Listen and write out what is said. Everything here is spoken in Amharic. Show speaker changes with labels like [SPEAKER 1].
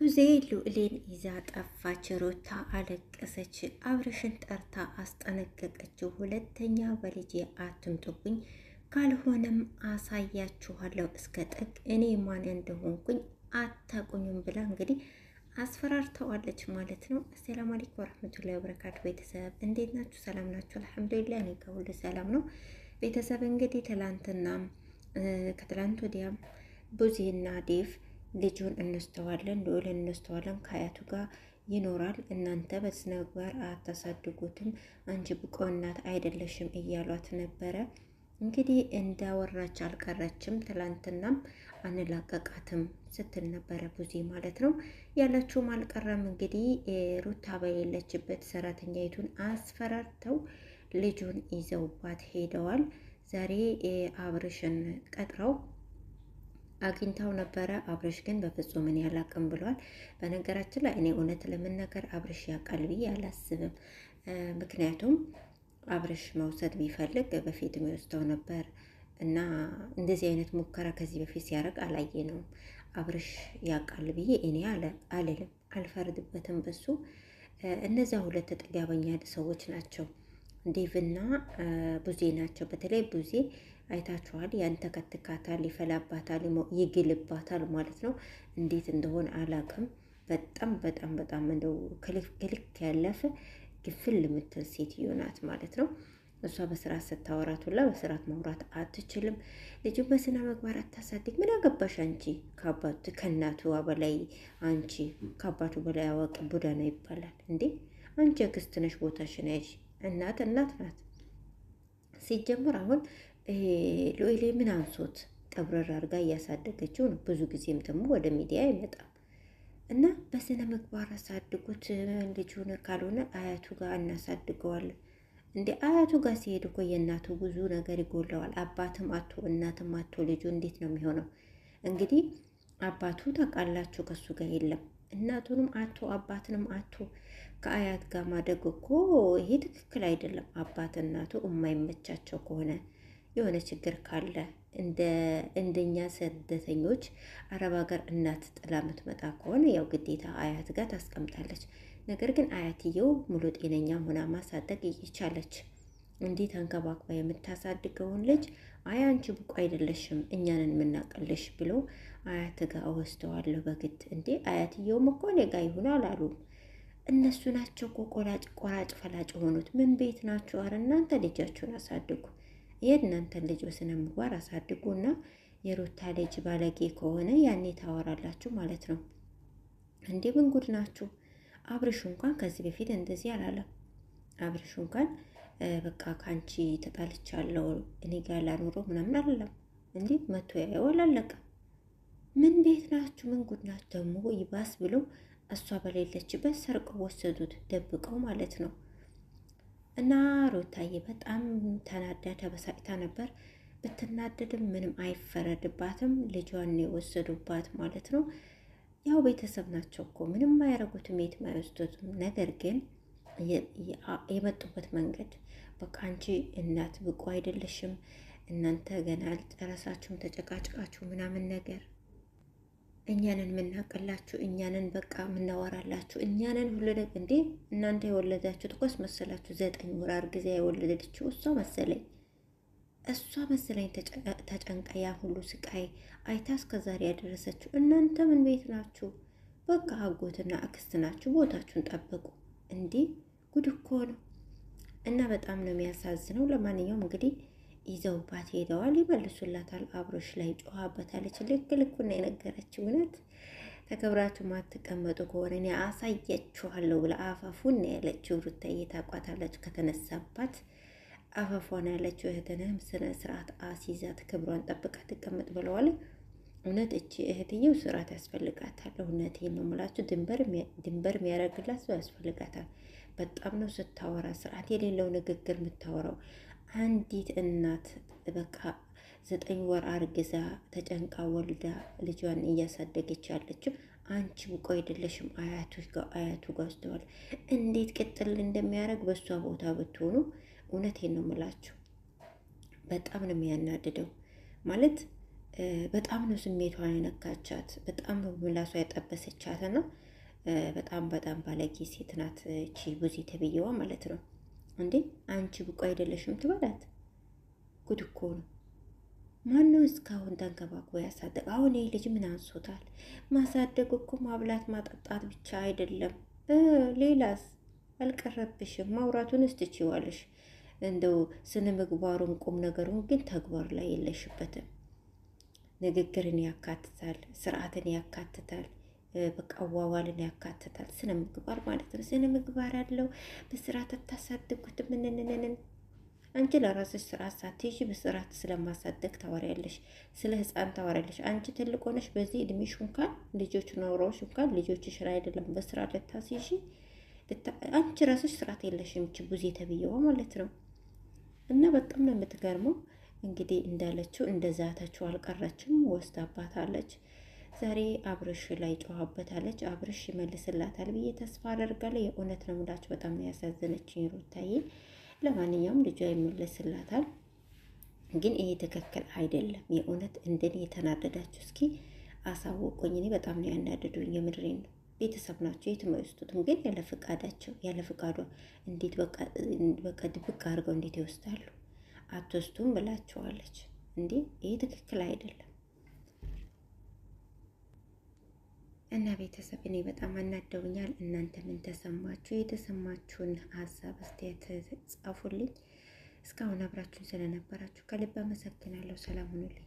[SPEAKER 1] ብዙ ሉዕሌን ይዛ ጠፋች። ሩታ አለቀሰች። አብርሽን ጠርታ አስጠነቀቀችው። ሁለተኛ በልጄ አትምጡብኝ፣ ካልሆነም አሳያችኋለሁ እስከ ጥግ፣ እኔ ማን እንደሆንኩኝ አታቁኝም ብላ እንግዲህ አስፈራርተዋለች ማለት ነው። አሰላሙ አለይኩም ወረህመቱላሂ ወበረካቱ። ቤተሰብ እንዴት ናችሁ? ሰላም ናችሁ? አልሐምዱሊላህ እኔ ጋር ሁሉ ሰላም ነው። ቤተሰብ እንግዲህ ትላንትና ከትላንት ወዲያም ቡዜና ዴቭ ልጁን እንስተዋለን ልዑል እንስተዋለን ከአያቱ ጋር ይኖራል። እናንተ በስነ ምግባር አታሳድጉትም፣ አንቺ ብቁ እናት አይደለሽም እያሏት ነበረ። እንግዲህ እንዳወራች አልቀረችም። ትላንትናም አንላቀቃትም ስትል ነበረ ቡዜ ማለት ነው። ያለችውም አልቀረም። እንግዲህ ሩታ በሌለችበት ሰራተኛይቱን አስፈራርተው ልጁን ይዘውባት ሄደዋል። ዛሬ አብርሽን ቀጥረው አግኝታው ነበረ። አብርሽ ግን በፍጹም እኔ አላቅም ብሏል። በነገራችን ላይ እኔ እውነት ለመናገር አብርሽ ያውቃል ብዬ አላስብም። ምክንያቱም አብርሽ መውሰድ ቢፈልግ በፊት የሚወስደው ነበር እና እንደዚህ አይነት ሙከራ ከዚህ በፊት ሲያደርግ አላየ ነው። አብርሽ ያውቃል ብዬ እኔ አልልም፣ አልፈርድበትም በሱ። እነዚያ ሁለት ጥጋበኛ ሰዎች ናቸው፣ ዴቭና ቡዜ ናቸው። በተለይ ቡዜ አይታችኋል፣ ያንተከትካታል፣ ይፈላባታል፣ ይግልባታል ማለት ነው። እንዴት እንደሆነ አላቅም። በጣም በጣም በጣም እንደው ከልክ ያለፈ ግፍል የምትል ሴትዮ ናት ማለት ነው። እሷ በስርዓት ስታወራት ሁላ በስርዓት ማውራት አትችልም። ልጁን በስነ ምግባር አታሳድግ። ምን አገባሽ አንቺ? ከአባቱ ከእናቱ በላይ አንቺ ከአባቱ በላይ አዋቂ ቡዳ ነው ይባላል እንዴ? አንቺ ክስት ነሽ፣ ቦታሽን ያዥ። እናት እናት ናት። ሲጀምር አሁን ሉኤሌ ምን አንሶት ቀብረር አድርጋ እያሳደገችው ነው። ብዙ ጊዜም ደግሞ ወደ ሚዲያ አይመጣም እና በስነ ምግባር አሳድጉት ልጁን፣ ካልሆነ አያቱ ጋር እናሳድገዋለን። እንደ አያቱ ጋር ሲሄድ እኮ የእናቱ ብዙ ነገር ይጎለዋል። አባትም አቶ እናትም አቶ ልጁ እንዴት ነው የሚሆነው? እንግዲህ አባቱ ታውቃላችሁ ከሱ ጋር የለም። እናቱንም አቶ አባትንም አቶ ከአያት ጋር ማደግ እኮ ይሄ ትክክል አይደለም። አባት እናቱ የማይመቻቸው ከሆነ የሆነ ችግር ካለ እንደኛ ስደተኞች አረብ ሀገር እናት ጥላ የምትመጣ ከሆነ ያው ግዴታ አያት ጋር ታስቀምጣለች። ነገር ግን አያትየው ሙሉ ጤነኛ ሆና ማሳደግ እየቻለች እንዴት አንከባክባ የምታሳድገውን ልጅ አይ አንቺ ብቁ አይደለሽም እኛንን የምናቀልሽ ብሎ አያት ጋር እወስደዋለሁ በግድ። እንዴ አያትየውም እኮ እኔ ጋ ይሁን አላሉም። እነሱ ናቸው እኮ ቆራጭ ፈላጭ የሆኑት። ምን ቤት ናቸው? አረ እናንተ ልጃችሁን አሳድጉ። የእናንተን ልጅ በስነ ምግባር አሳድጉና የሩታ ልጅ ባለጌ ከሆነ ያኔ ታወራላችሁ ማለት ነው። እንዴ ምን ጉድ ናችሁ? አብርሽ እንኳን ከዚህ በፊት እንደዚህ አላለም። አብርሽ እንኳን በቃ ከአንቺ ተጣልቻለሁ እኔ ጋር ላኖረው ምናምን አላለም። እንዴ መቶ ያየዋል አለቀ። ምን ቤት ናችሁ? ምን ጉድ ናችሁ ደግሞ? ይባስ ብለው እሷ በሌለችበት ሰርቀው ወሰዱት፣ ደብቀው ማለት ነው። እና ሩታዬ በጣም ተናዳ ተበሳጭታ ነበር። ብትናደድም ምንም አይፈረድባትም። ልጇን የወሰዱባት ማለት ነው። ያው ቤተሰብ ናቸው እኮ ምንም አያረጉትም፣ የትም አይወስዱትም። ነገር ግን የመጡበት መንገድ በቃ አንቺ እናት ብቁ አይደለሽም፣ እናንተ ገና አልጨረሳችሁም፣ ተጨቃጭቃችሁ ምናምን ነገር እኛንን የምናቀላችሁ እኛንን በቃ የምናወራላችሁ እኛንን ሁሉ ነገር። እንዴ እናንተ የወለዳችሁት እኮስ መሰላችሁ? 9 ወር አርግዛ የወለደችው እሷ መሰለኝ ተጨንቃ ያ ሁሉ ስቃይ አይታ እስከዛሬ ያደረሰችው። እናንተ ምን ቤት ናችሁ? በቃ አጎትና አክስት ናችሁ፣ ቦታችሁን ጠብቁ። እንዲህ ጉድ እኮ ነው። እና በጣም ነው የሚያሳዝነው። ለማንኛውም እንግዲህ ይዘውባት ሄደዋል። ይመልሱላታል። አብሮሽ ላይ ጮኻበታለች። ልክ ልኩና የነገረችው እውነት ተከብራችሁ ማትቀመጡ ከሆነ እኔ አሳያችኋለሁ ብላ አፋፉን ያለችው። ሩታዬ ታቋታላችሁ ከተነሳባት አፋፏን ያለችው። እህትንም ስነ ስርዓት አሲዛት ክብሯን ጠብቃ ትቀመጥ ብለዋል። እውነት እቺ እህትየው ስርዓት ያስፈልጋታል። እውነቴን ነው የምላችሁ። ድንበር የሚያደርግላት ሰው ያስፈልጋታል። በጣም ነው ስታወራ ስርዓት የሌለው ንግግር የምታወራው። አንዲት እናት በቃ 9 ወር አርግዛ ተጨንቃ ወልዳ ልጇን እያሳደገች ያለችው አንቺ ብቁ አይደለሽም። አያቱ ጋር ወስደዋል። እንዴት ቅጥል እንደሚያደርግ በእሷ ቦታ ብትሆኑ እውነቴን ነው የምላችሁ። በጣም ነው የሚያናድደው። ማለት በጣም ነው ስሜቷን የነካቻት። በጣም ነው ምላሷ ያጠበሰቻት ነው። በጣም በጣም ባለጌ ሴት ናት እቺ ቡዜ ተብዬዋ ማለት ነው። እንዴ አንቺ ብቁ አይደለሽም ትበላት። ጉድ እኮ ነው። ማነው እስካሁን ተንከባክቦ ያሳደግ? አሁን ይህ ልጅ ምን አንሶታል? ማሳደግ እኮ ማብላት ማጠጣት ብቻ አይደለም። ሌላስ አልቀረብሽም? ማውራቱን ትችይዋለሽ። እንደው ስነ ምግባሩን ቁም ነገሩን ግን ተግባር ላይ የለሽበትም። ንግግርን ያካትታል፣ ስርዓትን ያካትታል፣ በቃ አዋዋልን ያካትታል። ስነ ምግባር ማለት ነው። ስነ ምግባር ያለው በስርዓት ታሳድጉት። ምንንንን አንቺ ለራስሽ ስርዓት ሳትይዥ በስርዓት ስለማሳደግ ታወሪያለሽ፣ ስለ ህፃን ታወሪያለሽ። አንቺ ትልቅ ሆነሽ በዚህ እድሜሽ እንኳን ልጆች ኖሮሽ እንኳን ልጆችሽን አይደለም በስርዓት ልታስይዥ አንቺ ራስሽ ስርዓት የለሽም። እቺ ቡዜ ተብዬዋ ማለት ነው። እና በጣም ነው የምትገርመው። እንግዲህ እንዳለችው እንደዛተችው አልቀረችም፣ ወስዳባታለች። ዛሬ አብርሽ ላይ ጮኻበታለች። አብርሽ ይመልስላታል ብዬ ተስፋ አደርጋለሁ። የእውነት ነው የምላችሁ፣ በጣም ነው ያሳዘነችኝ ሩታዬ። ለማንኛውም ልጇ ይመለስላታል። ግን ይሄ ትክክል አይደለም። የእውነት እንደኔ የተናደዳችሁ እስኪ አሳውቁኝ። እኔ በጣም ነው ያናደዱኝ። የምድሬን ነው። ቤተሰብ ናቸው የትም አይወስዱትም። ግን ያለ ፍቃዳቸው ያለ ፍቃዷ እንዴት በቃ ድብቅ አድርገው እንዴት ይወስዳሉ? አትወስዱም ብላቸዋለች እንዴ! ይሄ ትክክል አይደለም። እና ቤተሰብ እኔ በጣም አናደውኛል። እናንተ ምን ተሰማችሁ? የተሰማችሁን ሀሳብ አስተያየት ጻፉልኝ። እስካሁን አብራችሁን ስለነበራችሁ ከልብ አመሰግናለሁ። ሰላም ሁኑልኝ።